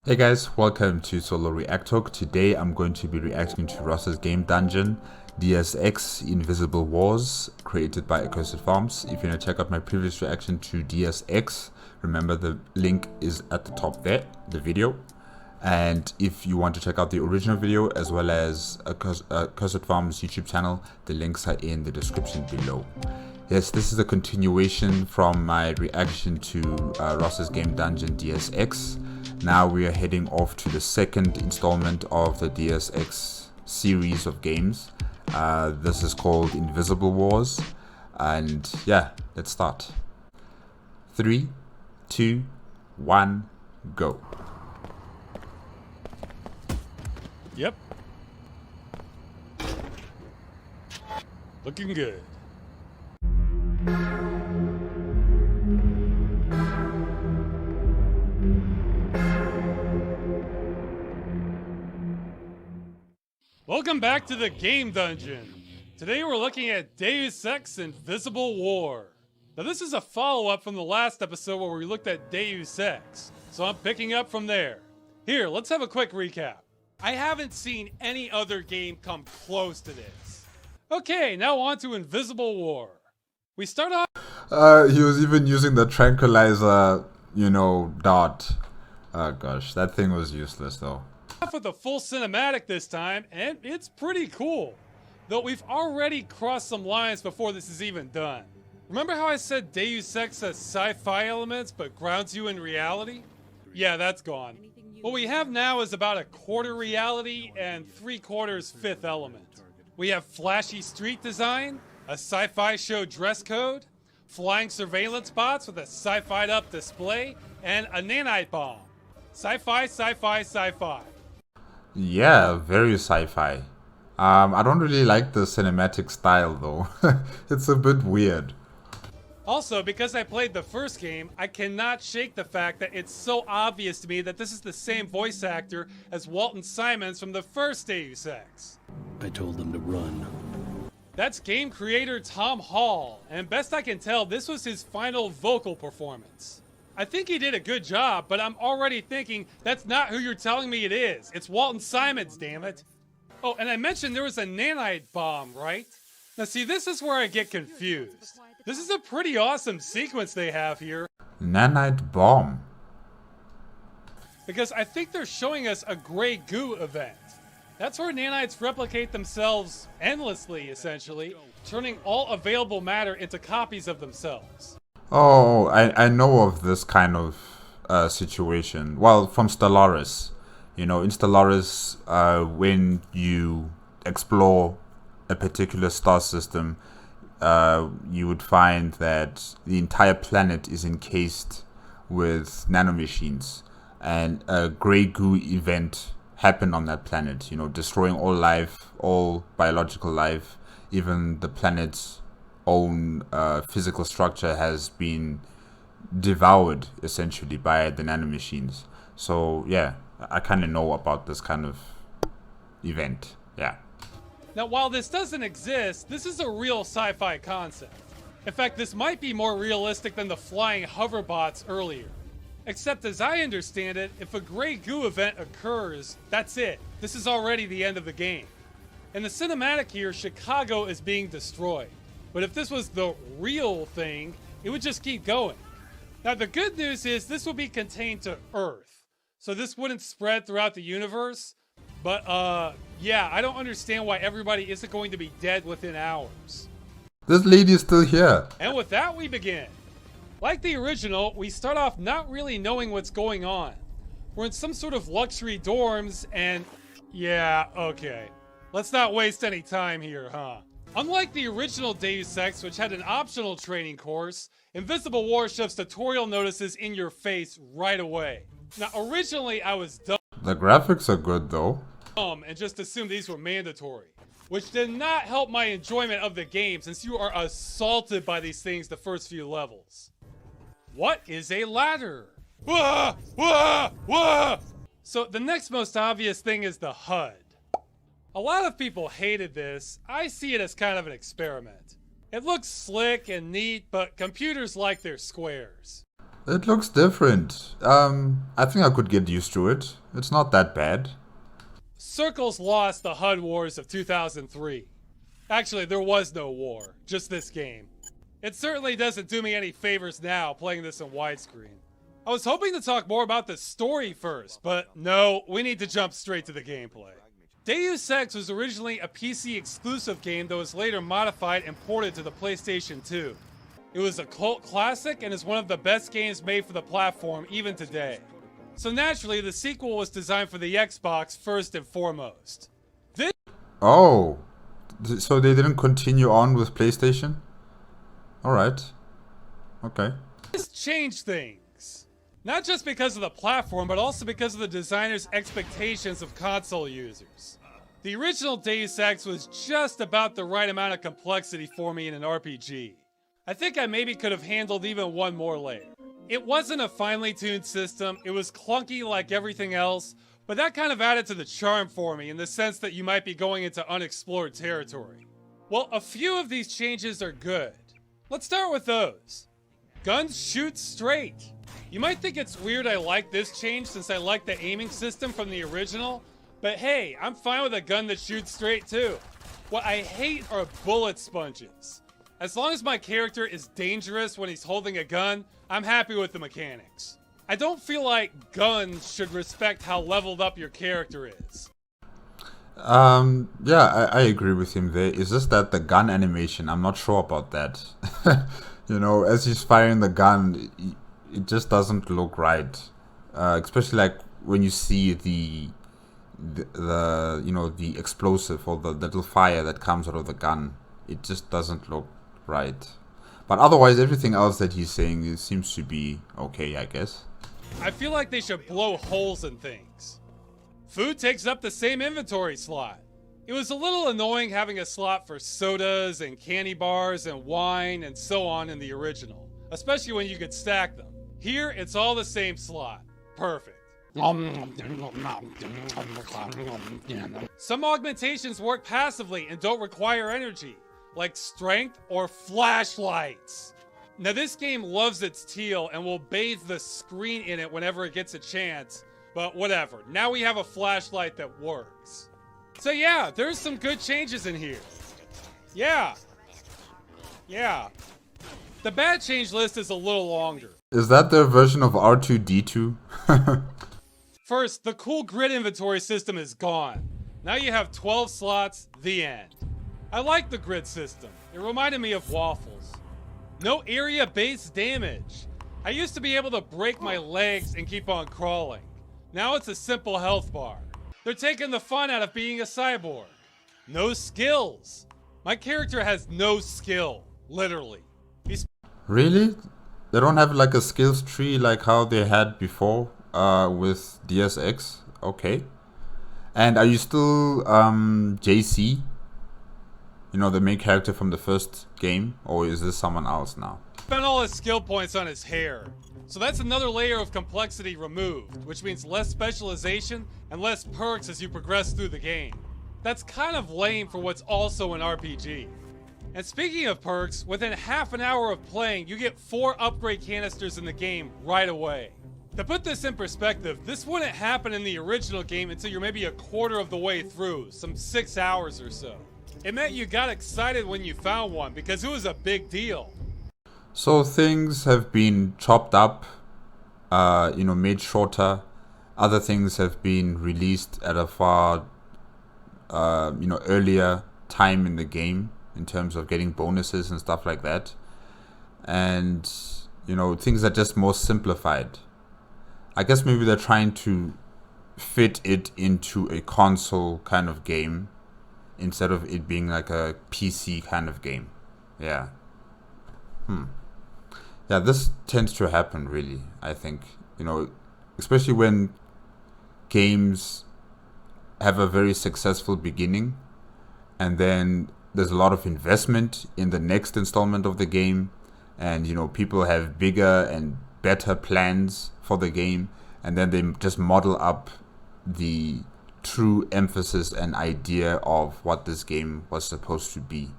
Hey guys, welcome to solo ReacTalk. Today I'm going to be reacting to Ross's game dungeon, Deus Ex Invisible Wars, created by Accursed Farms. If you want to check out my previous reaction to Deus Ex, remember the link is at the top there, the video. And if you want to check out the original video as well as Accursed Farms YouTube channel, the links are in the description below. Yes, this is a continuation from my reaction to Ross's game dungeon Deus Ex. Now we are heading off to the second installment of the Deus Ex series of games. This is called Invisible Wars. And yeah, let's start. 3, 2, 1, go. Yep. Looking good. Welcome back to the game dungeon. Today we're looking at Deus Ex Invisible War. Now this is a follow-up from the last episode where we looked at Deus Ex, so I'm picking up from there. Here, let's have a quick recap. I haven't seen any other game come close to this. Okay, now on to Invisible War. We start off... He was even using the tranquilizer, dart. Oh gosh, that thing was useless though. With a full cinematic this time, and it's pretty cool. Though we've already crossed some lines before this is even done. Remember how I said Deus Ex has sci-fi elements but grounds you in reality? Yeah, that's gone. What we have now is about a quarter reality and 3/4 fifth element. We have flashy street design, a sci-fi show dress code, flying surveillance bots with a sci-fi'd up display, and a nanite bomb. Sci-fi, sci-fi, sci-fi. Yeah, very sci-fi. I don't really like the cinematic style though. It's a bit weird. Also, because I played the first game, I cannot shake the fact that it's so obvious to me that this is the same voice actor as Walton Simons from the first Deus Ex. I told them to run. That's game creator Tom Hall, and best I can tell, this was his final vocal performance. I think he did a good job, but I'm already thinking that's not who you're telling me it is. It's Walton Simons, damn it. Oh, and I mentioned there was a nanite bomb, right? Now see, this is where I get confused. This is a pretty awesome sequence they have here. Nanite bomb? Because I think they're showing us a gray goo event. That's where nanites replicate themselves endlessly, essentially, turning all available matter into copies of themselves. Oh, I know of this kind of situation. Well, from Stellaris. In Stellaris, when you explore a particular star system, you would find that the entire planet is encased with nanomachines. And a grey goo event happened on that planet, destroying all life, all biological life, even the planet's own physical structure has been devoured essentially by the nanomachines. So yeah, I kind of know about this kind of event. Yeah. Now while this doesn't exist, this is a real sci-fi concept. In fact, this might be more realistic than the flying hoverbots earlier. Except as I understand it, if a gray goo event occurs, that's it. This is already the end of the game. In the cinematic here, Chicago is being destroyed. But if this was the real thing, it would just keep going. Now the good news is this will be contained to Earth. So this wouldn't spread throughout the universe. But yeah, I don't understand why everybody isn't going to be dead within hours. This lady is still here. And with that we begin. Like the original, we start off not really knowing what's going on. We're in some sort of luxury dorms and... yeah, okay. Let's not waste any time here, huh? Unlike the original Deus Ex, which had an optional training course, Invisible War shoves tutorial notices in your face right away. Now, originally I was dumb The graphics are good though. And just assumed these were mandatory, which did not help my enjoyment of the game since you are assaulted by these things the first few levels. What is a ladder? Wah! Wah! Wah! So the next most obvious thing is the HUD. A lot of people hated this. I see it as kind of an experiment. It looks slick and neat, but computers like their squares. It looks different. I think I could get used to it. It's not that bad. Circles lost the HUD wars of 2003. Actually, there was no war, just this game. It certainly doesn't do me any favors now playing this in widescreen. I was hoping to talk more about the story first, but no, we need to jump straight to the gameplay. Deus Ex was originally a PC exclusive game that was later modified and ported to the PlayStation 2. It was a cult classic and is one of the best games made for the platform even today. So naturally, the sequel was designed for the Xbox first and foremost. Oh, so they didn't continue on with PlayStation? Alright. Okay. This changed things. Not just because of the platform, but also because of the designer's expectations of console users. The original Deus Ex was just about the right amount of complexity for me in an RPG. I think I maybe could have handled even one more layer. It wasn't a finely tuned system, it was clunky like everything else, but that kind of added to the charm for me in the sense that you might be going into unexplored territory. Well, a few of these changes are good. Let's start with those. Guns shoot straight. You might think it's weird I like this change since I like the aiming system from the original, but hey, I'm fine with a gun that shoots straight too. What I hate are bullet sponges. As long as my character is dangerous when he's holding a gun, I'm happy with the mechanics. I don't feel like guns should respect how leveled up your character is. Yeah, I agree with him there. It's just that the gun animation, I'm not sure about that. You know, as he's firing the gun, it just doesn't look right. Especially like when you see the you know, the explosive or the little fire that comes out of the gun. It just doesn't look right. But otherwise, everything else that he's saying, it seems to be okay, I guess. I feel like they should blow holes in things. Food takes up the same inventory slot. It was a little annoying having a slot for sodas and candy bars and wine and so on in the original, especially when you could stack them. Here, it's all the same slot. Perfect. Some augmentations work passively and don't require energy, like strength or flashlights. Now this game loves its teal and will bathe the screen in it whenever it gets a chance, but whatever. Now we have a flashlight that works. So yeah, there's some good changes in here. Yeah. The bad change list is a little longer. Is that their version of R2-D2? First, the cool grid inventory system is gone. Now you have 12 slots, the end. I like the grid system. It reminded me of waffles. No area-based damage. I used to be able to break my legs and keep on crawling. Now it's a simple health bar. They're taking the fun out of being a cyborg. No skills. My character has no skill, literally. Really? They don't have like a skills tree like how they had before with Deus Ex? Okay. And are you still JC? You know, the main character from the first game? Or is this someone else now? Spent all his skill points on his hair. So that's another layer of complexity removed, which means less specialization and less perks as you progress through the game. That's kind of lame for what's also an RPG. And speaking of perks, within half an hour of playing, you get 4 upgrade canisters in the game right away. To put this in perspective, this wouldn't happen in the original game until you're maybe a quarter of the way through, some 6 hours or so. It meant you got excited when you found one because it was a big deal. So things have been chopped up, you know, made shorter. Other things have been released at a far, you know, earlier time in the game in terms of getting bonuses and stuff like that. And, you know, things are just more simplified. I guess maybe they're trying to fit it into a console kind of game instead of it being like a PC kind of game. Yeah. Yeah, this tends to happen really, I think. You know, especially when games have a very successful beginning and then there's a lot of investment in the next installment of the game, and you know, people have bigger and better plans for the game, and then they just model up the true emphasis and idea of what this game was supposed to be.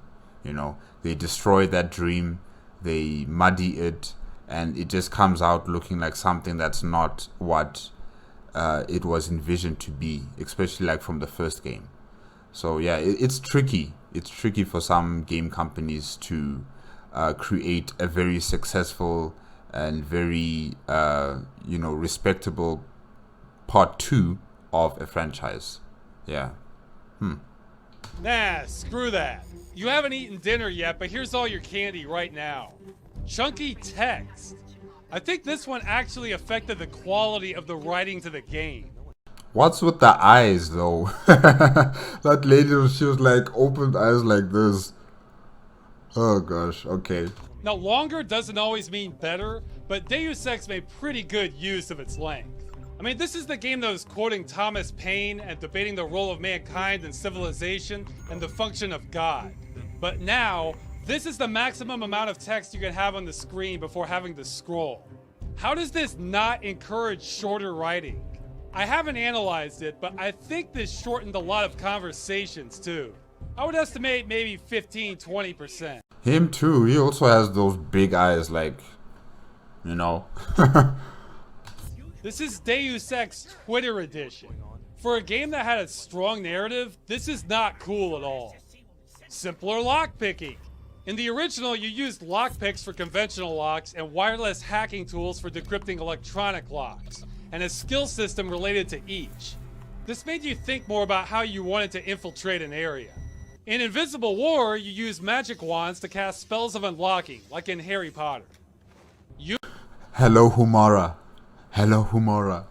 You know, they destroy that dream, they muddy it, and it just comes out looking like something that's not what it was envisioned to be, especially like from the first game. So yeah, it's tricky. It's tricky for some game companies to create a very successful and very respectable part 2 of a franchise. Yeah. Nah, screw that. You haven't eaten dinner yet, but here's all your candy right now. Chunky text. I think this one actually affected the quality of the writing to the game. What's with the eyes though? That lady, she was like opened eyes like this. Oh gosh, okay. Now, longer doesn't always mean better, but Deus Ex made pretty good use of its length. I mean, this is the game that was quoting Thomas Paine and debating the role of mankind in civilization and the function of God. But now, this is the maximum amount of text you can have on the screen before having to scroll. How does this not encourage shorter writing? I haven't analyzed it, but I think this shortened a lot of conversations too. I would estimate maybe 15-20%. Him too, he also has those big eyes, like, you know. This is Deus Ex Twitter edition. For a game that had a strong narrative, this is not cool at all. Simpler lockpicking. In the original, you used lockpicks for conventional locks and wireless hacking tools for decrypting electronic locks, and a skill system related to each. This made you think more about how you wanted to infiltrate an area. In Invisible War, you use magic wands to cast spells of unlocking, like in Harry Potter. Hello, Humara. Hello, Humara.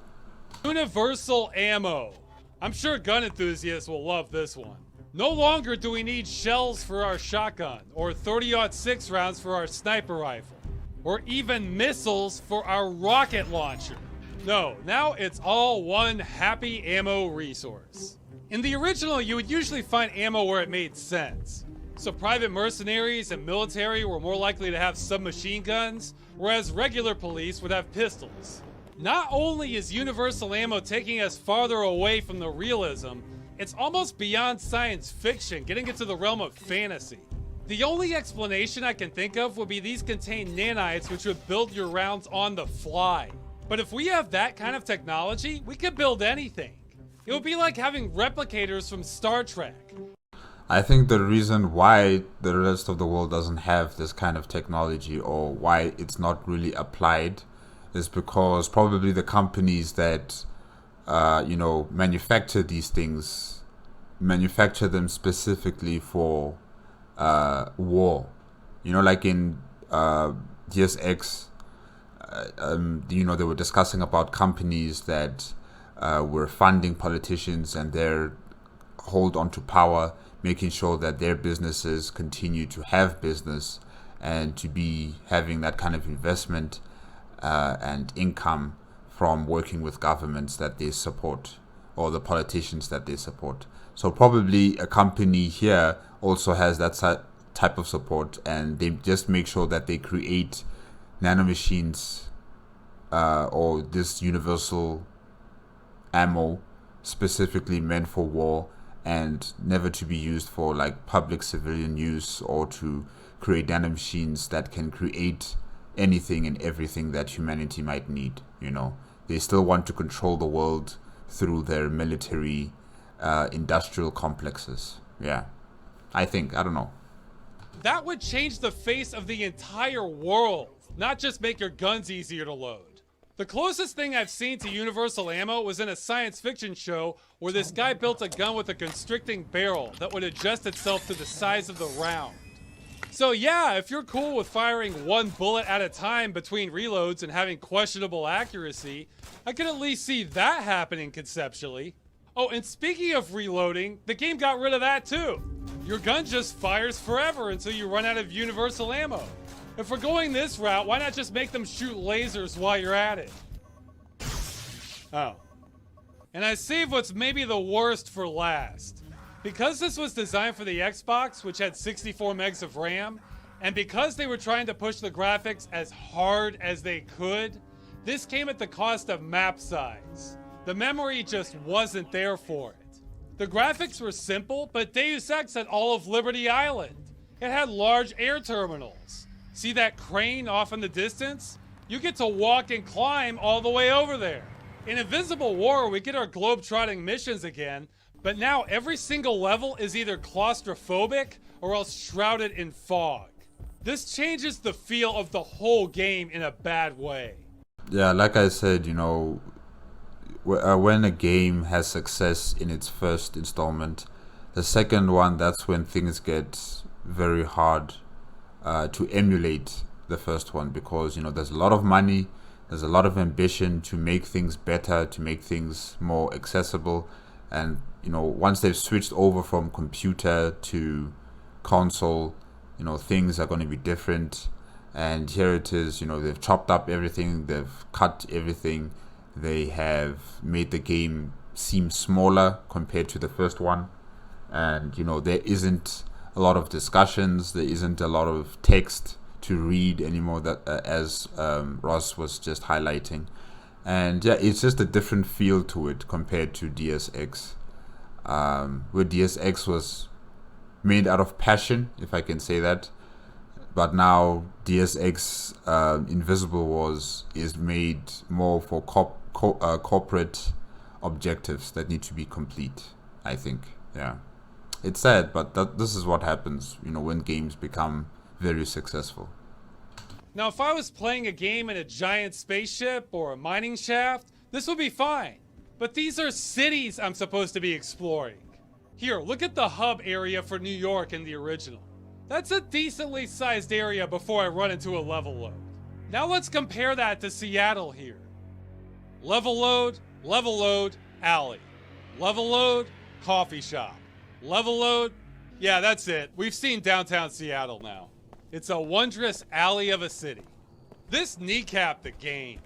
Universal ammo. I'm sure gun enthusiasts will love this one. No longer do we need shells for our shotgun, or 30-06 rounds for our sniper rifle, or even missiles for our rocket launcher. No, now it's all one happy ammo resource. In the original, you would usually find ammo where it made sense. So private mercenaries and military were more likely to have submachine guns, whereas regular police would have pistols. Not only is universal ammo taking us farther away from the realism, it's almost beyond science fiction, getting into the realm of fantasy. The only explanation I can think of would be these contain nanites which would build your rounds on the fly. But if we have that kind of technology, we could build anything. It would be like having replicators from Star Trek. I think the reason why the rest of the world doesn't have this kind of technology, or why it's not really applied, is because probably the companies that manufacture these things manufacture them specifically for war. You know, like in Deus Ex, they were discussing about companies that were funding politicians and their hold onto power, making sure that their businesses continue to have business and to be having that kind of investment and income from working with governments that they support or the politicians that they support. So probably a company here also has that type of support, and they just make sure that they create nanomachines or this universal ammo specifically meant for war and never to be used for like public civilian use, or to create nanomachines that can create anything and everything that humanity might need. They still want to control the world through their military industrial complexes. Yeah, I don't know. That would change the face of the entire world, not just make your guns easier to load. The closest thing I've seen to universal ammo was in a science fiction show where this guy built a gun with a constricting barrel that would adjust itself to the size of the round. So yeah, if you're cool with firing one bullet at a time between reloads and having questionable accuracy, I could at least see that happening conceptually. Oh, and speaking of reloading, the game got rid of that too. Your gun just fires forever until you run out of universal ammo. If we're going this route, why not just make them shoot lasers while you're at it? Oh. And I saved what's maybe the worst for last. Because this was designed for the Xbox, which had 64 megs of RAM, and because they were trying to push the graphics as hard as they could, this came at the cost of map size. The memory just wasn't there for it. The graphics were simple, but Deus Ex had all of Liberty Island. It had large air terminals. See that crane off in the distance? You get to walk and climb all the way over there. In Invisible War, we get our globe-trotting missions again, but now every single level is either claustrophobic or else shrouded in fog. This changes the feel of the whole game in a bad way. Yeah, like I said, you know, when a game has success in its first installment, the second one, that's when things get very hard to emulate the first one, because you know there's a lot of money, there's a lot of ambition to make things better, to make things more accessible, and you know once they've switched over from computer to console, you know things are going to be different. And here it is, you know, they've chopped up everything, they've cut everything, they have made the game seem smaller compared to the first one, and you know there isn't a lot of discussions, there isn't a lot of text to read anymore, that as Ross was just highlighting. And yeah, it's just a different feel to it compared to Deus Ex, where Deus Ex was made out of passion, if I can say that, but now Deus Ex Invisible Wars is made more for corporate objectives that need to be complete, I think. Yeah, it's sad, but this is what happens, you know, when games become very successful. Now, if I was playing a game in a giant spaceship or a mining shaft, this would be fine. But these are cities I'm supposed to be exploring. Here, look at the hub area for New York in the original. That's a decently sized area before I run into a level load. Now let's compare that to Seattle here. Level load, alley. Level load, coffee shop. Level load, yeah, that's it. We've seen downtown Seattle now. It's a wondrous alley of a city. This kneecapped the game.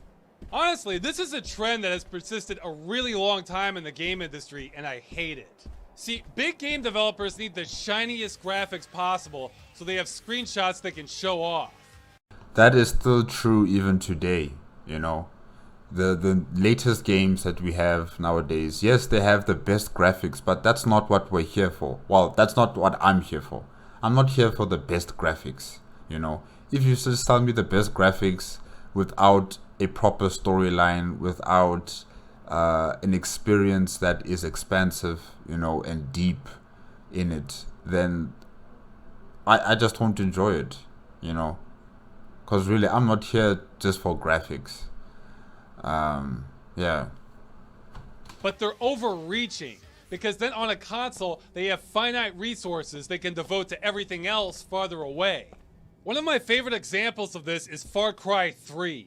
Honestly, this is a trend that has persisted a really long time in the game industry, and I hate it. See, big game developers need the shiniest graphics possible so they have screenshots they can show off. That is still true even today, you know. The latest games that we have nowadays, yes, they have the best graphics, but that's not what we're here for. Well, that's not what I'm here for. I'm not here for the best graphics, you know. If you just tell me the best graphics without a proper storyline, without an experience that is expansive, you know, and deep in it, then I just won't enjoy it, you know. Because really, I'm not here just for graphics. Yeah. But they're overreaching, because then on a console, they have finite resources they can devote to everything else farther away. One of my favorite examples of this is Far Cry 3.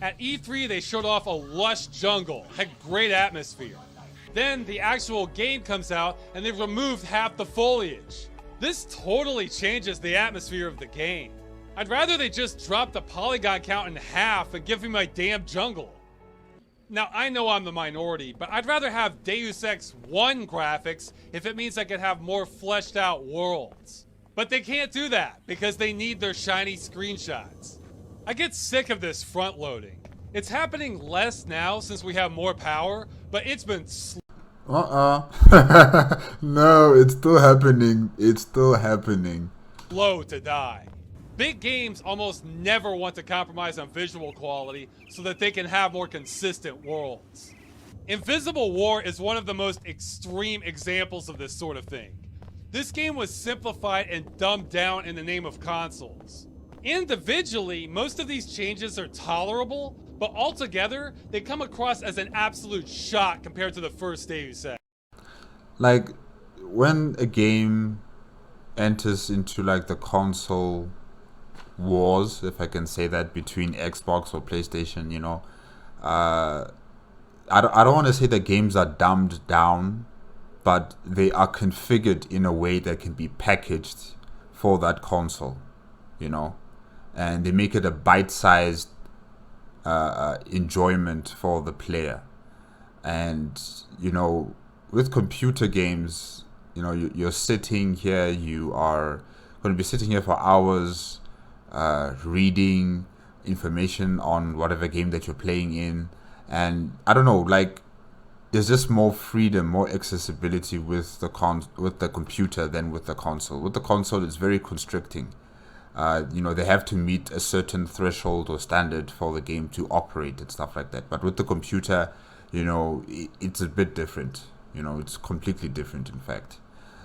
At E3, they showed off a lush jungle, had great atmosphere. Then the actual game comes out and they've removed half the foliage. This totally changes the atmosphere of the game. I'd rather they just drop the polygon count in half and give me my damn jungle. Now, I know I'm the minority, but I'd rather have Deus Ex 1 graphics if it means I can have more fleshed out worlds. But they can't do that because they need their shiny screenshots. I get sick of this front loading. It's happening less now since we have more power, but it's been No, it's still happening. It's still happening. slow to die. Big games almost never want to compromise on visual quality so that they can have more consistent worlds. Invisible War is one of the most extreme examples of this sort of thing. This game was simplified and dumbed down in the name of consoles. Individually, most of these changes are tolerable, but altogether, they come across as an absolute shock compared to the first Deus Ex. Like, when a game enters into like the console wars, if I can say that, between Xbox or PlayStation, you know, I don't want to say that games are dumbed down, but they are configured in a way that can be packaged for that console, you know, and they make it a bite-sized enjoyment for the player. And you know, with computer games, you know, you're sitting here, you are going to be sitting here for hours, reading information on whatever game that you're playing in, and I don't know, like, there's just more freedom, more accessibility with the computer than with the console. With the console, it's very constricting. They have to meet a certain threshold or standard for the game to operate and stuff like that. But with the computer, it's a bit different. It's completely different, in fact.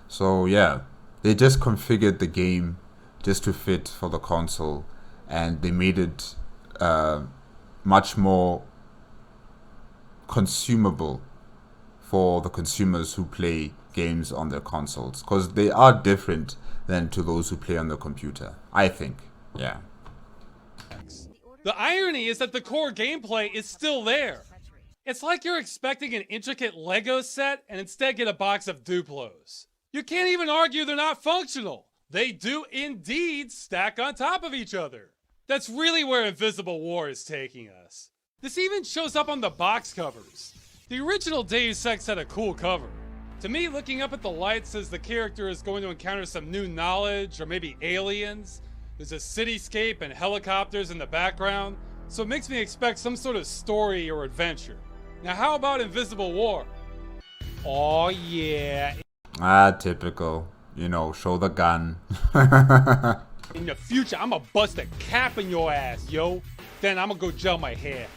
So yeah, they just configured the game just to fit for the console, and they made it much more consumable for the consumers who play games on their consoles, because they are different than to those who play on the computer, I think. Yeah. The irony is that the core gameplay is still there. It's like you're expecting an intricate Lego set and instead get a box of Duplos. You can't even argue they're not functional. They do indeed stack on top of each other. That's really where Invisible War is taking us. This even shows up on the box covers. The original Deus Ex had a cool cover. To me, looking up at the lights says the character is going to encounter some new knowledge or maybe aliens. There's a cityscape and helicopters in the background, so it makes me expect some sort of story or adventure. Now how about Invisible War? Oh yeah. Typical. Show the gun. In the future, I'ma bust a cap in your ass, yo. Then I'ma go gel my hair.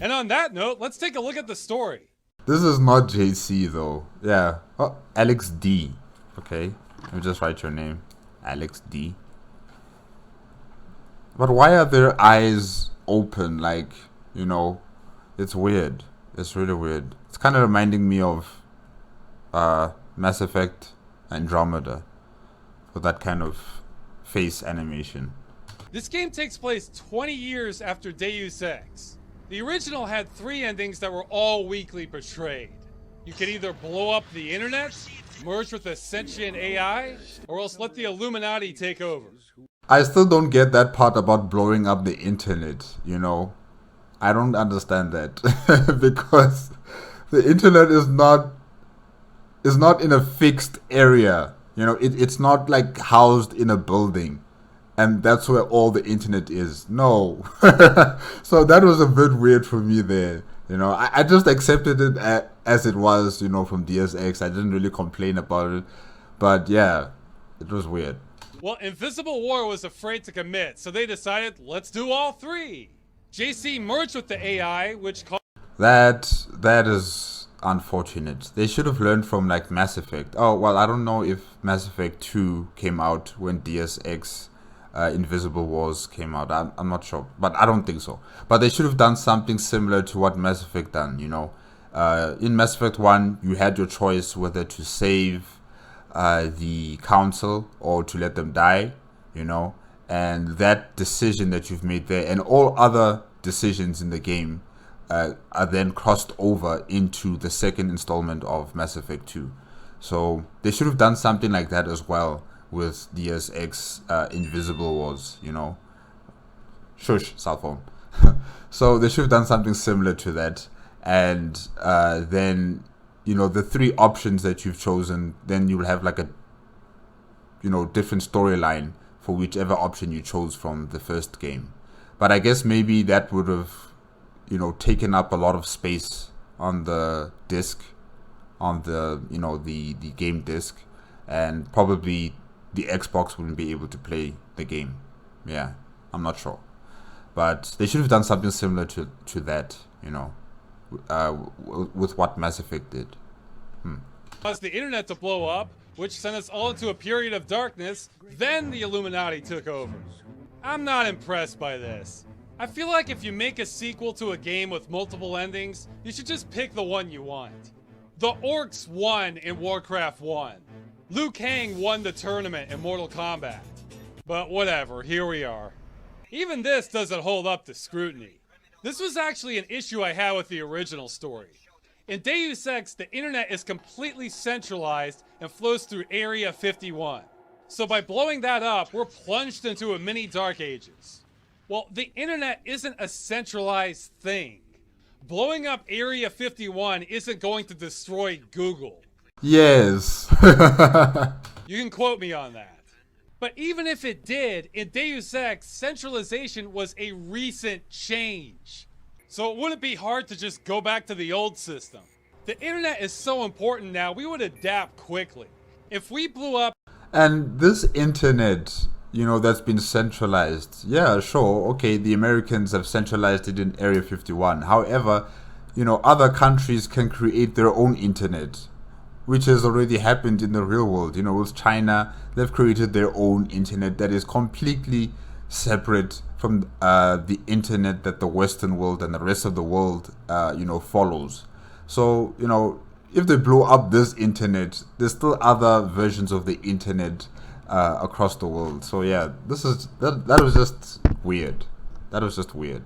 And on that note, let's take a look at the story. This is not JC though. Yeah. Oh, Alex D. Okay. Let me just write your name. Alex D. But why are their eyes open? Like, it's weird. It's really weird. It's kind of reminding me of Mass Effect Andromeda with that kind of face animation. This game takes place 20 years after Deus Ex. The original had 3 endings that were all weakly portrayed. You could either blow up the internet, merge with a sentient AI, or else let the Illuminati take over. I still don't get that part about blowing up the internet, I don't understand that. Because the internet is not in a fixed area. It's not like housed in a building and that's where all the internet is. No. So that was a bit weird for me there. I just accepted it as it was, from Deus Ex. I didn't really complain about it. But yeah, it was weird. Well, Invisible War was afraid to commit, so they decided, let's do all 3. JC merged with the AI, which caused... That is unfortunate. They should have learned from like Mass Effect. Oh, well, I don't know if Mass Effect 2 came out when Deus Ex Invisible Wars came out. I'm not sure, but I don't think so. But they should have done something similar to what Mass Effect done, In Mass Effect 1, you had your choice whether to save the council or to let them die, and that decision that you've made there and all other decisions in the game are then crossed over into the second installment of Mass Effect 2. So they should have done something like that as well with Deus Ex Invisible Wars, Shush, cell phone. So they should have done something similar to that. And then, the 3 options that you've chosen, then you'll have like a, different storyline for whichever option you chose from the first game. But I guess maybe that would have, taken up a lot of space on the disc, on the, the game disc, and probably the Xbox wouldn't be able to play the game. Yeah, I'm not sure. But they should have done something similar to that, with what Mass Effect did. Caused the internet to blow up, which sent us all into a period of darkness. Then the Illuminati took over. I'm not impressed by this. I feel like if you make a sequel to a game with multiple endings, you should just pick the one you want. The Orcs won in Warcraft 1. Liu Kang won the tournament in Mortal Kombat. But whatever, here we are. Even this doesn't hold up to scrutiny. This was actually an issue I had with the original story. In Deus Ex, the internet is completely centralized and flows through Area 51. So by blowing that up, we're plunged into a mini Dark Ages. Well, the internet isn't a centralized thing. Blowing up Area 51 isn't going to destroy Google. Yes. You can quote me on that. But even if it did, in Deus Ex, centralization was a recent change. So it wouldn't be hard to just go back to the old system. The internet is so important now, we would adapt quickly. If we blew up... And this internet, that's been centralized. Yeah, sure. Okay, the Americans have centralized it in Area 51. However, other countries can create their own internet, which has already happened in the real world. With China, they've created their own internet that is completely separate from the internet that the Western world and the rest of the world, follows. So, if they blow up this internet, there's still other versions of the internet across the world. So yeah, that was just weird. That was just weird.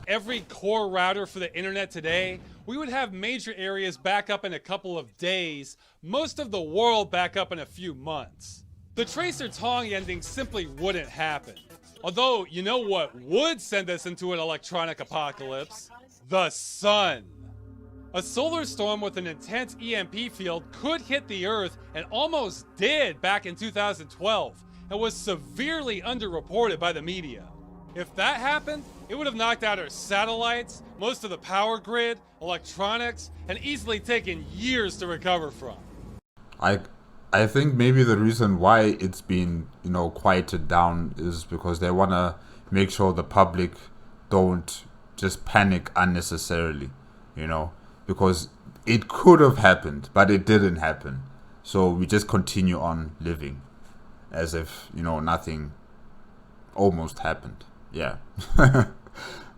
Every core router for the internet today, we would have major areas back up in a couple of days, most of the world back up in a few months. The tracer Tong ending simply wouldn't happen. Although, you know what would send us into an electronic apocalypse? The sun. A solar storm with an intense EMP field could hit the Earth and almost did back in 2012 and was severely underreported by the media. If that happened, it would have knocked out our satellites, most of the power grid, electronics, and easily taken years to recover from. I think maybe the reason why it's been, quieted down is because they want to make sure the public don't just panic unnecessarily, because it could have happened, but it didn't happen. So we just continue on living as if, nothing almost happened. Yeah.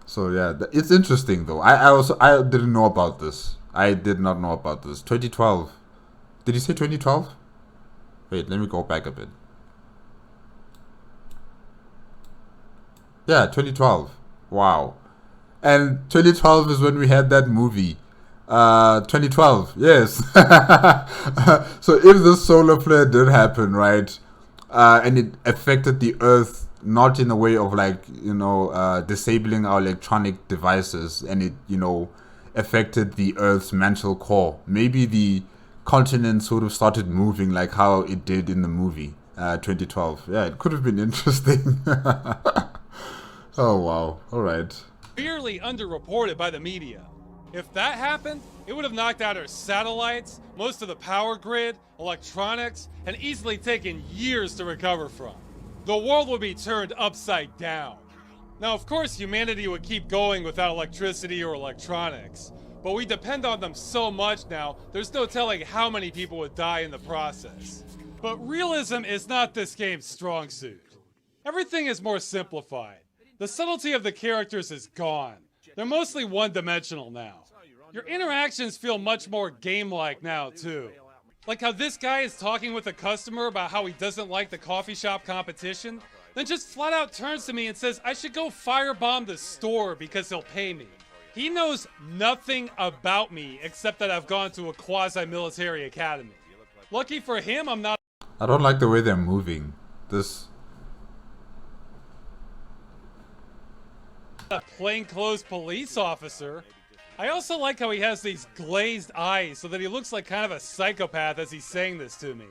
So yeah, it's interesting though. I didn't know about this. I did not know about this. 2012. Did you say 2012? Wait, let me go back a bit. Yeah, 2012. Wow. And 2012 is when we had that movie. 2012, yes. So if this solar flare did happen, right, and it affected the Earth, not in a way of disabling our electronic devices, and it, affected the Earth's mantle core, maybe the continents would have started moving like how it did in the movie 2012. Yeah, it could have been interesting. Oh wow, all right. Severely underreported by the media. If that happened, it would have knocked out our satellites, most of the power grid, electronics, and easily taken years to recover from. The world would be turned upside down. Now, of course, humanity would keep going without electricity or electronics, but we depend on them so much now, there's no telling how many people would die in the process. But realism is not this game's strong suit. Everything is more simplified. The subtlety of the characters is gone. They're mostly one-dimensional now. Your interactions feel much more game-like now, too. Like how this guy is talking with a customer about how he doesn't like the coffee shop competition, then just flat out turns to me and says I should go firebomb the store because he'll pay me. He knows nothing about me except that I've gone to a quasi-military academy. Lucky for him, I'm not. I don't like the way they're moving. This. A plainclothes police officer. I also like how he has these glazed eyes so that he looks like kind of a psychopath as he's saying this to me.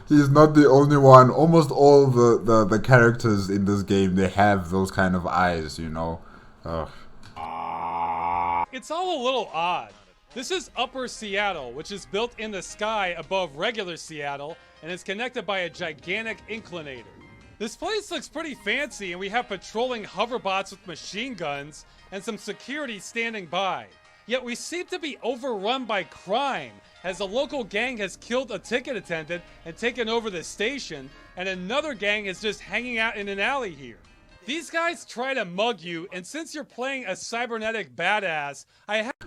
He's not the only one. Almost all the characters in this game, they have those kind of eyes, Ugh. It's all a little odd. This is Upper Seattle, which is built in the sky above regular Seattle and is connected by a gigantic inclinator. This place looks pretty fancy, and we have patrolling hoverbots with machine guns and some security standing by. Yet we seem to be overrun by crime, as a local gang has killed a ticket attendant and taken over the station, and another gang is just hanging out in an alley here. These guys try to mug you, and since you're playing a cybernetic badass,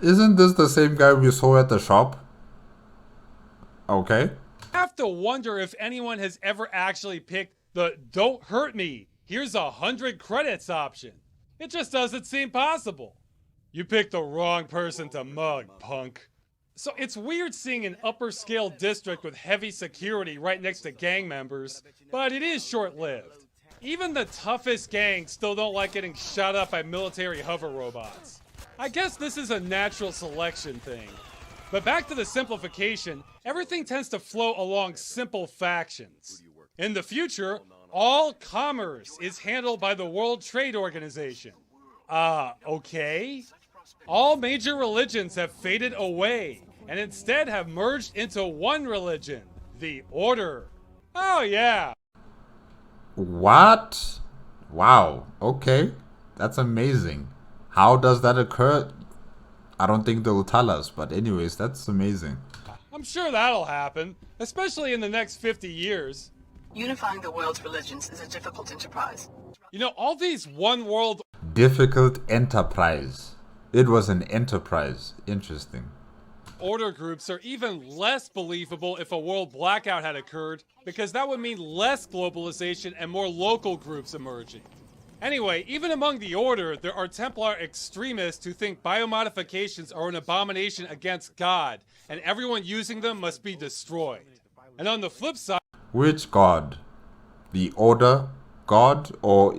Isn't this the same guy we saw at the shop? Okay. have to wonder if anyone has ever actually picked the "don't hurt me, here's 100 credits" option. It just doesn't seem possible. You picked the wrong person to mug, punk. So it's weird seeing an upper scale district with heavy security right next to gang members, but it is short-lived. Even the toughest gangs still don't like getting shot up by military hover robots. I guess this is a natural selection thing. But back to the simplification, everything tends to flow along simple factions. In the future, all commerce is handled by the World Trade Organization. Okay? All major religions have faded away and instead have merged into one religion, the Order. Oh, yeah. What? Wow. Okay. That's amazing. How does that occur? I don't think they'll tell us, but anyways, that's amazing. I'm sure that'll happen, especially in the next 50 years. Unifying the world's religions is a difficult enterprise. You know, all these one world Difficult enterprise. It was an enterprise. Interesting. order groups are even less believable if a world blackout had occurred, because that would mean less globalization and more local groups emerging. Anyway, even among the Order, there are Templar extremists who think biomodifications are an abomination against God, and everyone using them must be destroyed. And on the flip side, Which god? The Order god or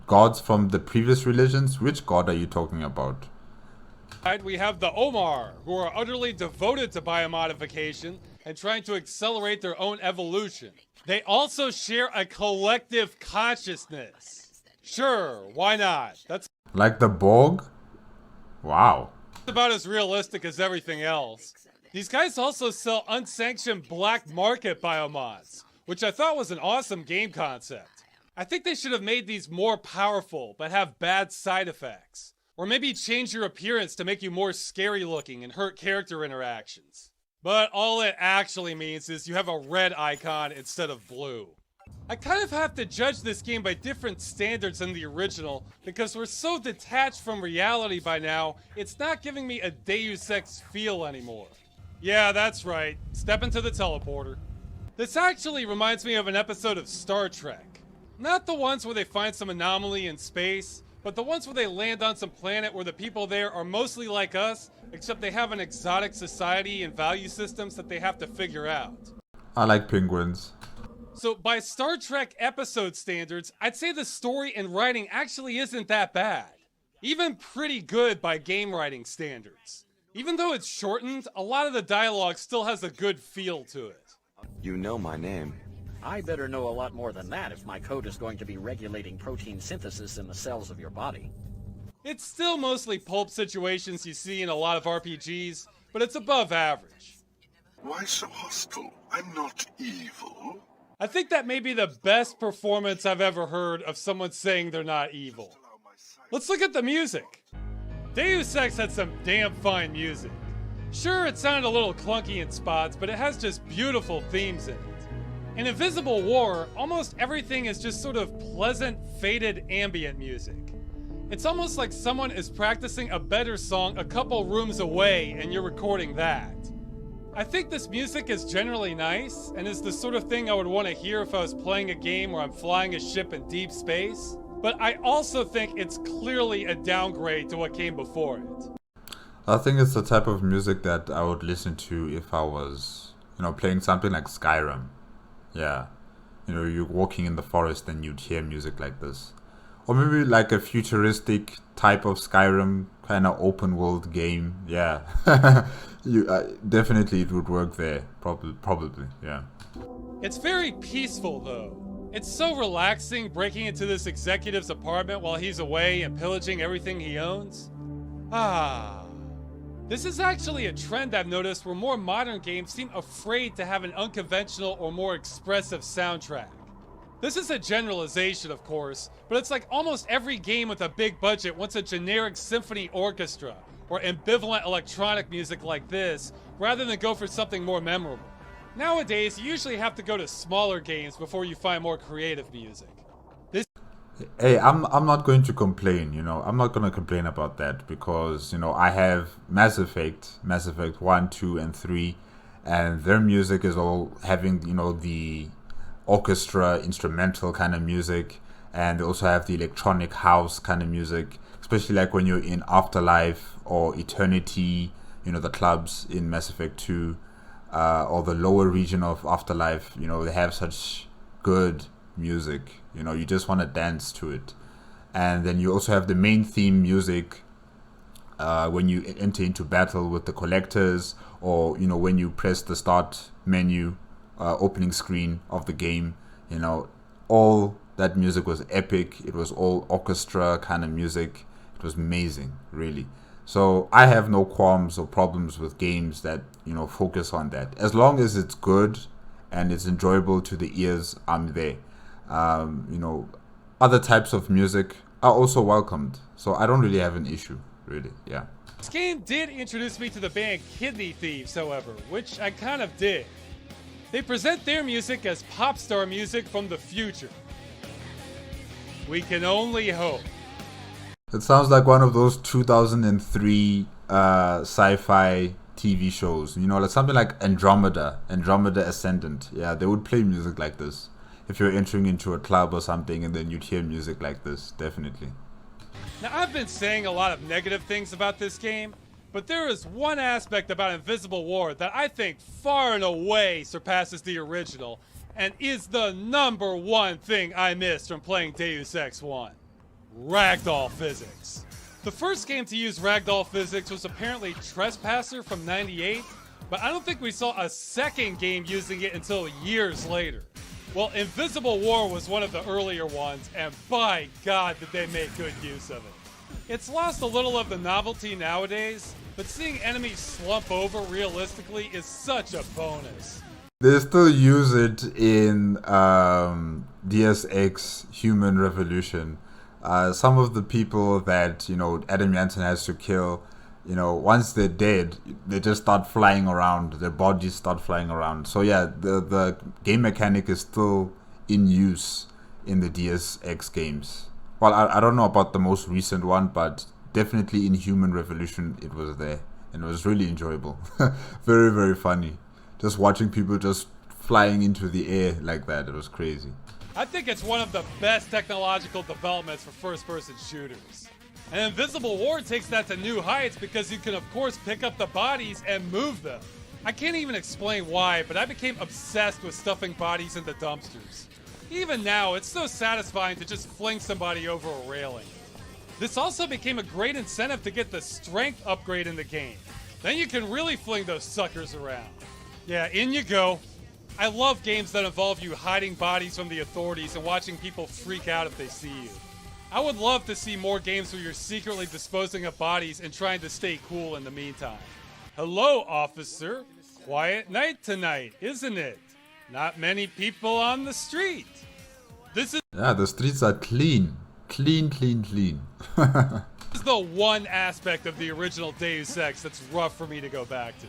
gods from the previous religions? Which god are you talking about? we have the Omar, who are utterly devoted to biomodification and trying to accelerate their own evolution. They also share a collective consciousness. Sure, why not? That's Like the Borg? Wow. about as realistic as everything else. These guys also sell unsanctioned black market biomods, which I thought was an awesome game concept. I think they should have made these more powerful, but have bad side effects. Or maybe change your appearance to make you more scary looking and hurt character interactions. But all it actually means is you have a red icon instead of blue. I kind of have to judge this game by different standards than the original, because we're so detached from reality by now, it's not giving me a Deus Ex feel anymore. Yeah, that's right. Step into the teleporter. This actually reminds me of an episode of Star Trek. Not the ones where they find some anomaly in space, but the ones where they land on some planet where the people there are mostly like us, except they have an exotic society and value systems that they have to figure out. I like penguins. So by Star Trek episode standards, I'd say the story and writing actually isn't that bad. Even pretty good by game writing standards. Even though it's shortened, a lot of the dialogue still has a good feel to it. You know my name. I better know a lot more than that if my code is going to be regulating protein synthesis in the cells of your body. It's still mostly pulp situations you see in a lot of RPGs, but it's above average. Why so hostile? I'm not evil. I think that may be the best performance I've ever heard of someone saying they're not evil. Let's look at the music. Deus Ex had some damn fine music. Sure, it sounded a little clunky in spots, but it has just beautiful themes in it. In Invisible War, almost everything is just sort of pleasant, faded ambient music. It's almost like someone is practicing a better song a couple rooms away and you're recording that. I think this music is generally nice, and is the sort of thing I would want to hear if I was playing a game where I'm flying a ship in deep space, but I also think it's clearly a downgrade to what came before it. I think it's the type of music that I would listen to if I was, playing something like Skyrim. Yeah. You're walking in the forest and you'd hear music like this. Or maybe like a futuristic type of Skyrim kind of open world game. Yeah. Definitely it would work there. Probably, yeah. It's very peaceful though. It's so relaxing breaking into this executive's apartment while he's away and pillaging everything he owns. This is actually a trend I've noticed where more modern games seem afraid to have an unconventional or more expressive soundtrack. This is a generalization, of course, but it's like almost every game with a big budget wants a generic symphony orchestra or ambivalent electronic music like this, rather than go for something more memorable. Nowadays, you usually have to go to smaller games before you find more creative music. Hey, I'm not going to complain, I'm not going to complain about that because, I have Mass Effect 1, 2, and 3, and their music is all having, the orchestra, instrumental kind of music, and they also have the electronic house kind of music, especially like when you're in Afterlife or Eternity, the clubs in Mass Effect 2, or the lower region of Afterlife, they have such good music, you just want to dance to it. And then you also have the main theme music when you enter into battle with the collectors, or when you press the start menu, opening screen of the game. All that music was epic. It was all orchestra kind of music. It was amazing, really. So I have no qualms or problems with games that focus on that, as long as it's good and it's enjoyable to the ears, I'm there. You know, other types of music are also welcomed, so I don't really have an issue, really. Yeah. This game did introduce me to the band Kidney Thieves, however, which I kind of dig. They present their music as pop star music from the future. We can only hope. It sounds like one of those 2003 sci-fi TV shows, you know, like something like Andromeda Ascendant. Yeah, they would play music like this if you're entering into a club or something, and then you'd hear music like this, definitely. Now, I've been saying a lot of negative things about this game, but there is one aspect about Invisible War that I think far and away surpasses the original, and is the #1 thing I missed from playing Deus Ex 1. Ragdoll physics. The first game to use ragdoll physics was apparently Trespasser from '98, but I don't think we saw a second game using it until years later. Well, Invisible War was one of the earlier ones, and by God did they make good use of it. It's lost a little of the novelty nowadays, but seeing enemies slump over realistically is such a bonus. They still use it in Deus Ex Human Revolution. Some of the people that, you know, Adam Jansen has to kill, you know, once they're dead, they just start flying around. Their bodies start flying around. So yeah, the game mechanic is still in use in the Deus Ex games. Well, I don't know about the most recent one, but definitely in Human Revolution it was there. And it was really enjoyable. Very, very funny. Just watching people just flying into the air like that. It was crazy. I think it's one of the best technological developments for first-person shooters. And Invisible War takes that to new heights because you can of course pick up the bodies and move them. I can't even explain why, but I became obsessed with stuffing bodies into dumpsters. Even now, it's so satisfying to just fling somebody over a railing. This also became a great incentive to get the strength upgrade in the game. Then you can really fling those suckers around. Yeah, in you go. I love games that involve you hiding bodies from the authorities and watching people freak out if they see you. I would love to see more games where you're secretly disposing of bodies and trying to stay cool in the meantime. Hello, officer. Quiet night tonight, isn't it? Not many people on the street. Yeah, the streets are clean. Clean. This is the one aspect of the original Deus Ex that's rough for me to go back to.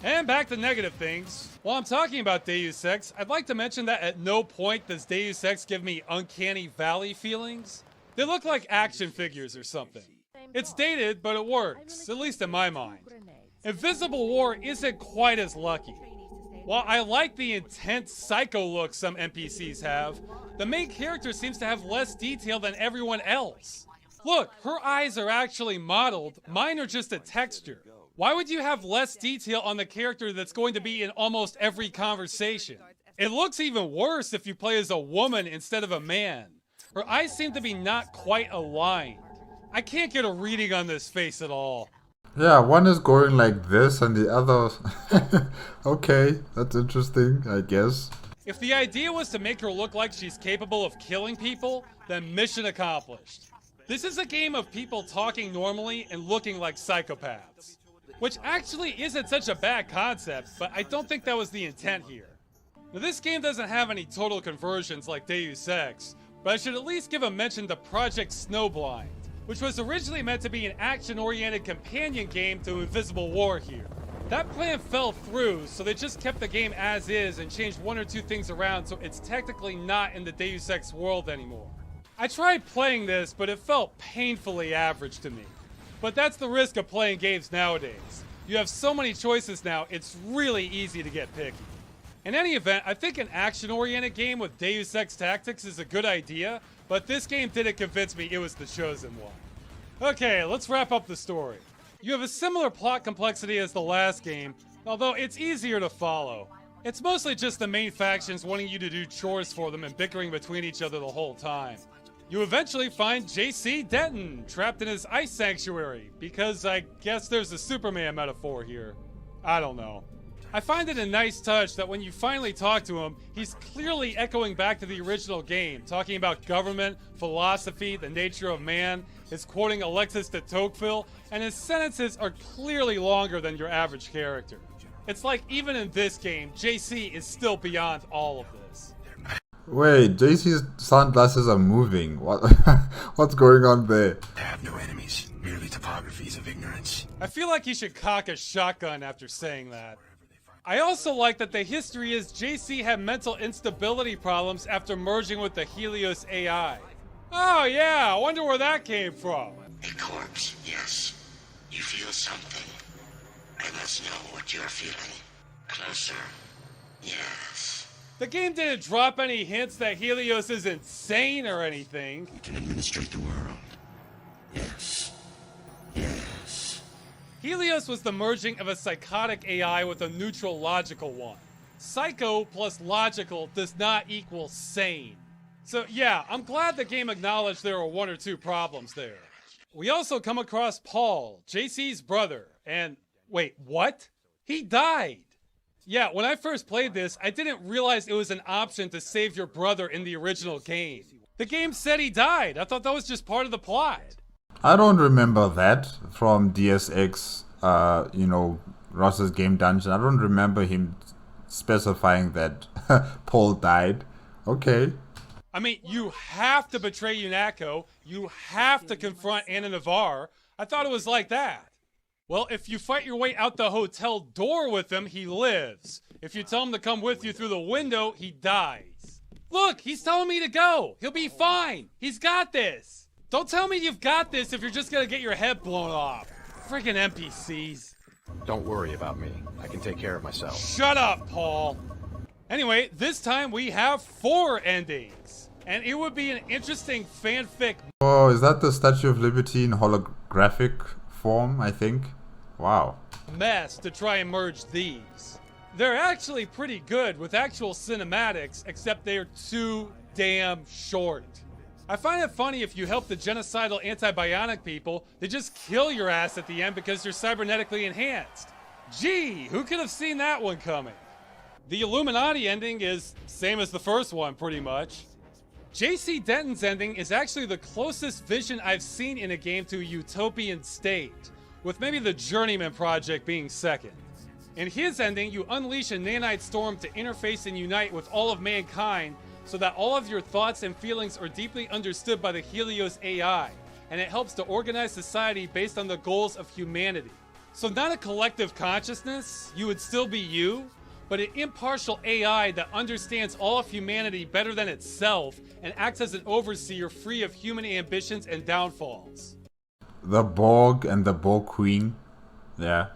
And back to negative things. While I'm talking about Deus Ex, I'd like to mention that at no point does Deus Ex give me Uncanny Valley feelings. They look like action figures or something. It's dated, but it works, at least in my mind. Invisible War isn't quite as lucky. While I like the intense psycho look some NPCs have, the main character seems to have less detail than everyone else. Look, her eyes are actually modeled, mine are just a texture. Why would you have less detail on the character that's going to be in almost every conversation? It looks even worse if you play as a woman instead of a man. Her eyes seem to be not quite aligned. I can't get a reading on this face at all. Yeah, one is going like this and the other... Okay, that's interesting, I guess. If the idea was to make her look like she's capable of killing people, then mission accomplished. This is a game of people talking normally and looking like psychopaths. Which actually isn't such a bad concept, but I don't think that was the intent here. Now, this game doesn't have any total conversions like Deus Ex, but I should at least give a mention to Project SNOWBLIND, which was originally meant to be an action-oriented companion game to Invisible War here. That plan fell through, so they just kept the game as is and changed one or two things around so it's technically not in the Deus Ex world anymore. I tried playing this, but it felt painfully average to me. But that's the risk of playing games nowadays. You have so many choices now, it's really easy to get picky. In any event, I think an action-oriented game with Deus Ex Tactics is a good idea, but this game didn't convince me it was the chosen one. Okay, let's wrap up the story. You have a similar plot complexity as the last game, although it's easier to follow. It's mostly just the main factions wanting you to do chores for them and bickering between each other the whole time. You eventually find J.C. Denton trapped in his ice sanctuary, because I guess there's a Superman metaphor here. I don't know. I find it a nice touch that when you finally talk to him, he's clearly echoing back to the original game, talking about government, philosophy, the nature of man, is quoting Alexis de Tocqueville, and his sentences are clearly longer than your average character. It's like even in this game, JC is still beyond all of this. Wait, JC's sunglasses are moving. What? What's going on there? I have no enemies, merely topographies of ignorance. I feel like he should cock a shotgun after saying that. I also like that the history is JC had mental instability problems after merging with the Helios AI. Oh yeah, I wonder where that came from. A corpse, yes. You feel something. I must know what you're feeling. Closer. Yes. The game didn't drop any hints that Helios is insane or anything. You can administrate the world. Yes. Yes. Helios was the merging of a psychotic AI with a neutral logical one. Psycho plus logical does not equal sane. So yeah, I'm glad the game acknowledged there were one or two problems there. We also come across Paul, JC's brother, and wait, what? He died! Yeah, when I first played this, I didn't realize it was an option to save your brother in the original game. The game said he died. I thought that was just part of the plot. I don't remember that from Deus Ex, Ross's game dungeon. I don't remember him specifying that Paul died. Okay. I mean, you have to betray UNATCO. You have to confront Anna Navarre. I thought it was like that. Well, if you fight your way out the hotel door with him, he lives. If you tell him to come with you through the window, he dies. Look, he's telling me to go. He'll be fine. He's got this. Don't tell me you've got this if you're just gonna get your head blown off. Friggin' NPCs. Don't worry about me. I can take care of myself. Shut up, Paul. Anyway, this time we have 4 endings. And it would be an interesting fanfic. Oh, is that the Statue of Liberty in holographic form, I think? Wow. Mess to try and merge these. They're actually pretty good with actual cinematics, except they're too damn short. I find it funny if you help the genocidal anti-bionic people, they just kill your ass at the end because you're cybernetically enhanced. Gee, who could have seen that one coming? The Illuminati ending is same as the first one, pretty much. JC Denton's ending is actually the closest vision I've seen in a game to a utopian state, with maybe the Journeyman project being second. In his ending, you unleash a nanite storm to interface and unite with all of mankind so that all of your thoughts and feelings are deeply understood by the Helios AI, and it helps to organize society based on the goals of humanity. So not a collective consciousness, you would still be you, but an impartial AI that understands all of humanity better than itself and acts as an overseer free of human ambitions and downfalls. The Borg and the Borg Queen. Yeah.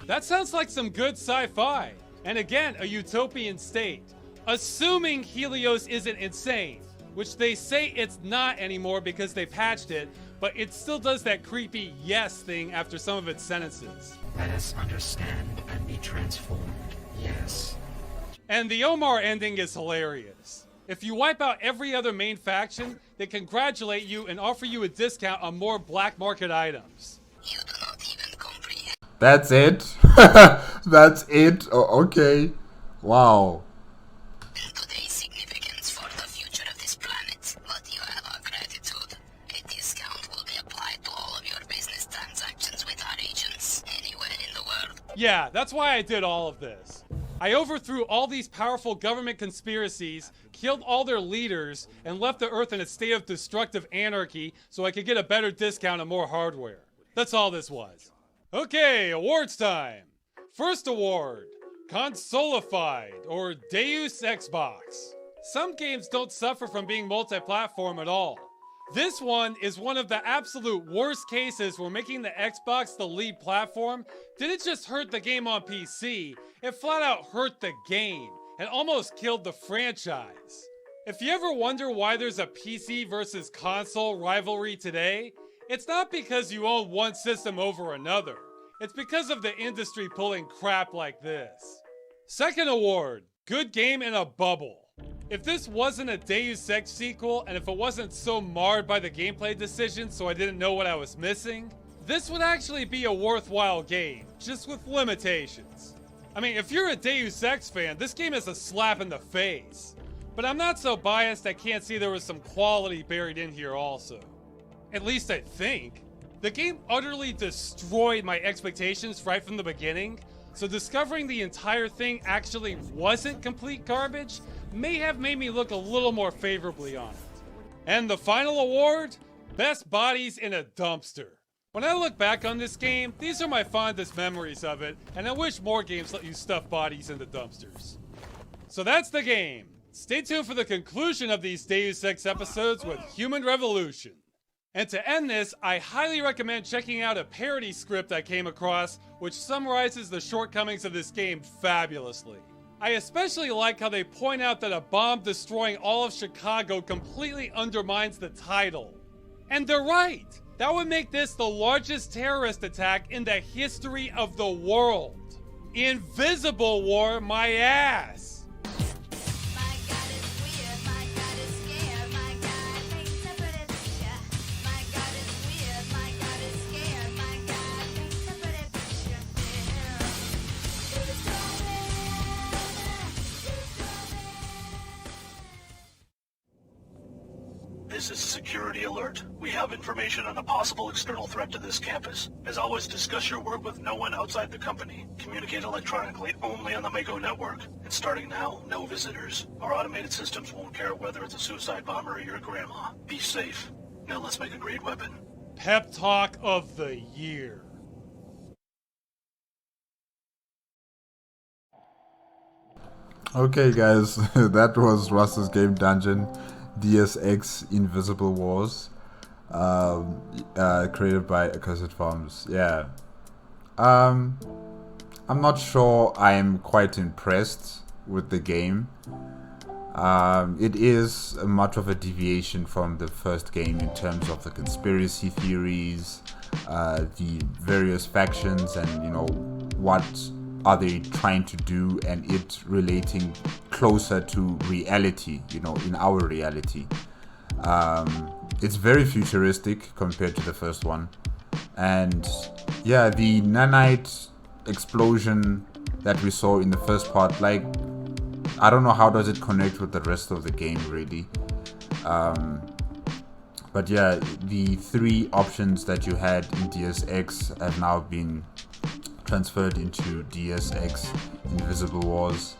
That sounds like some good sci-fi. And again, a utopian state. Assuming Helios isn't insane, which they say it's not anymore because they patched it, but it still does that creepy yes thing after some of its sentences. Let us understand and be transformed. Yes. And the Omar ending is hilarious. If you wipe out every other main faction, they congratulate you and offer you a discount on more black market items. You do not even comprehend. That's it? That's it? Oh, okay. Wow. Today's significance for the future of this planet, but you have our gratitude. A discount will be applied to all of your business transactions with our agents anywhere in the world. Yeah, that's why I did all of this. I overthrew all these powerful government conspiracies, killed all their leaders, and left the Earth in a state of destructive anarchy so I could get a better discount on more hardware. That's all this was. Okay, awards time. First award, Consolified, or Deus Ex Box. Some games don't suffer from being multi-platform at all. This one is one of the absolute worst cases where making the Xbox the lead platform didn't just hurt the game on PC, it flat out hurt the game and almost killed the franchise. If you ever wonder why there's a PC versus console rivalry today, it's not because you own one system over another. It's because of the industry pulling crap like this. Second award, Good Game in a Bubble. If this wasn't a Deus Ex sequel, and if it wasn't so marred by the gameplay decisions so I didn't know what I was missing, this would actually be a worthwhile game, just with limitations. I mean, if you're a Deus Ex fan, this game is a slap in the face. But I'm not so biased I can't see there was some quality buried in here also. At least I think. The game utterly destroyed my expectations right from the beginning. so discovering the entire thing actually wasn't complete garbage may have made me look a little more favorably on it. And the final award? Best Bodies in a Dumpster. When I look back on this game, these are my fondest memories of it, and I wish more games let you stuff bodies into dumpsters. So that's the game. Stay tuned for the conclusion of these Deus Ex episodes with Human Revolution. And to end this, I highly recommend checking out a parody script I came across, which summarizes the shortcomings of this game fabulously. I especially like how they point out that a bomb destroying all of Chicago completely undermines the title. And they're right! That would make this the largest terrorist attack in the history of the world. Invisible War, my ass! This is a security alert. We have information on a possible external threat to this campus. As always, discuss your work with no one outside the company. Communicate electronically only on the Mako network. And starting now, no visitors. Our automated systems won't care whether it's a suicide bomber or your grandma. Be safe. Now let's make a great weapon. Pep Talk of the Year. Okay guys, that was Russ's game dungeon, Deus Ex Invisible Wars, created by Accursed Farms. Yeah, I'm not sure I'm quite impressed with the game. It is much of a deviation from the first game in terms of the conspiracy theories, the various factions, and you know, what are they trying to do, and it relating closer to reality, you know, in our reality. It's very futuristic compared to the first one. And yeah, the nanite explosion that we saw in the first part, like, I don't know how does it connect with the rest of the game really. But yeah, the three options that you had in Deus Ex have now been transferred into Deus Ex Invisible Wars,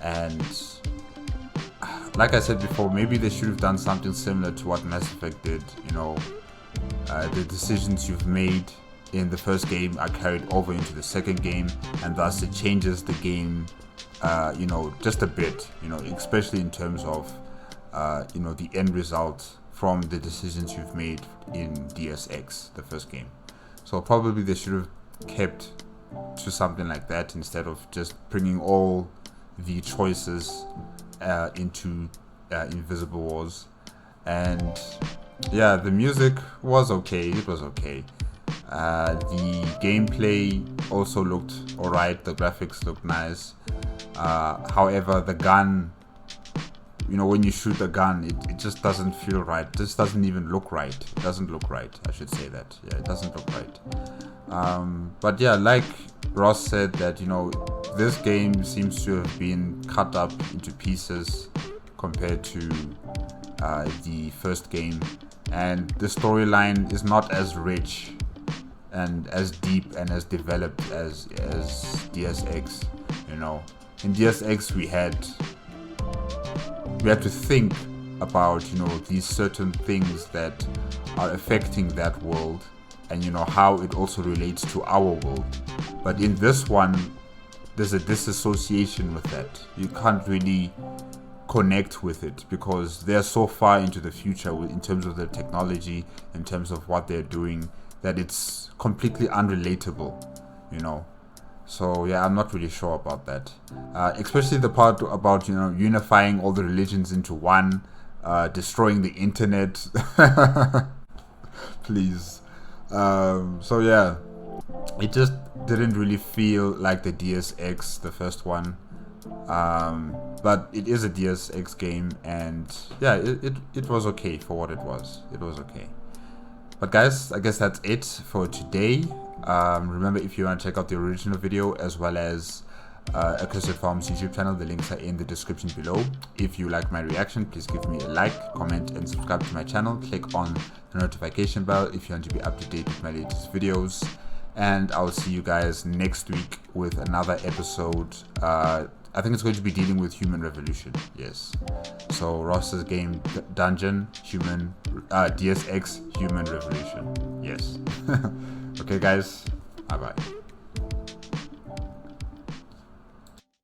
and like I said before, maybe they should have done something similar to what Mass Effect did. You know, the decisions you've made in the first game are carried over into the second game, and thus it changes the game, you know, just a bit, you know, especially in terms of you know, the end result from the decisions you've made in Deus Ex, the first game. So probably they should have kept to something like that instead of just bringing all the choices into Invisible Wars. And yeah, the music was okay, it was okay. The gameplay also looked alright, the graphics looked nice. However, the gun, you know, when you shoot a gun, it just doesn't feel right. It just doesn't even look right. It doesn't look right, I should say that. Yeah, it doesn't look right. But yeah, like Ross said, that, you know, this game seems to have been cut up into pieces compared to the first game, and the storyline is not as rich and as deep and as developed as Deus Ex. You know, in Deus Ex we had to think about, you know, these certain things that are affecting that world, and you know how it also relates to our world. But in this one, there's a disassociation with that. You can't really connect with it because they're so far into the future in terms of the technology, in terms of what they're doing, that it's completely unrelatable, you know. So yeah, I'm not really sure about that. Especially the part about, you know, unifying all the religions into one, destroying the internet. Please. So yeah, it just didn't really feel like the Deus Ex, the first one. But it is a Deus Ex game, and yeah, it was okay for what it was. It was okay. But guys, I guess that's it for today. Remember, if you want to check out the original video as well as Accursed Farms YouTube channel, the links are in the description below. If you like my reaction, please give me a like, comment, and subscribe to my channel. Click on the notification bell if you want to be up to date with my latest videos. and I'll see you guys next week with another episode. I think it's going to be dealing with Human Revolution. Yes. So Ross's game Dungeon, Deus Ex, Human Revolution. Yes. Okay, guys. Bye bye.